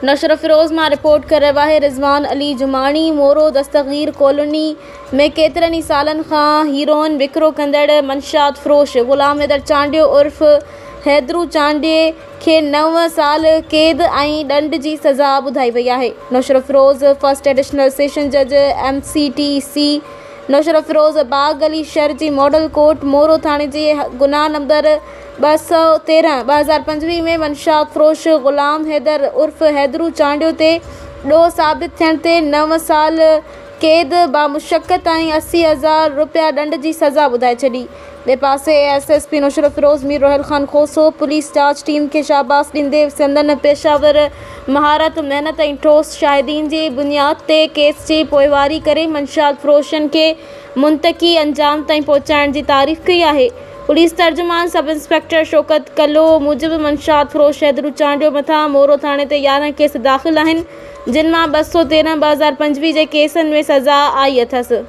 नशर फ़िरोज़ मां रिपोर्ट करे रहियो आहे रिज़वान अली जुमाणी मोरो दस्तगीर कॉलोनी में केतिरनि ई सालनि खां हीरोइन विकिरो कंदड़ मंशात फ़रोश ग़ुलाम हैदर चांडियो उर्फ़ हैदरू चांडिये खे 9 साल क़ैद ऐं ॾंड जी सज़ा ॿुधाई वई आहे। नशर फ़िरोज़ फर्स्ट एडिशनल सेशन जज MCTC नशर फ़िरोज़ बाग अली शहर जी मॉडल कोर्ट मोरो थाणे जे गुनाह नंबर 213/2025 में मंशात फ़रोश ग़ुलाम हैदर उर्फ़ हैदरू चांडियो ते ॾोह साबित थियण ते 9 साल क़ैद बामुशक़त ऐं 80,000 रुपया ॾंड जी सज़ा ॿुधाए छॾी। ॿिए पासे SSP नशर फ़िरोज़ मीर रोहिल ख़ान खोसो पुलिस जांच टीम खे शाबाश ॾींदे संदन पेशावर महारत महिनत ऐं ठोस शाहिदीन जी बुनियाद ते केस जी पोइवारी करे मंशात फ़रोशनि खे मुंतक़ी अंजाम ताईं पहुचाइण जी तारीफ़ कई आहे। पुलिस तर्जुमान सब इंस्पेक्टर शौकत कलो मूजिब मंशात फ़रोश हैदरू चांडियो मथां मोरो थाणे ते 11 केस दाख़िल आहिनि जिन मां 213/2025 जे केसनि में सज़ा आई अथसि।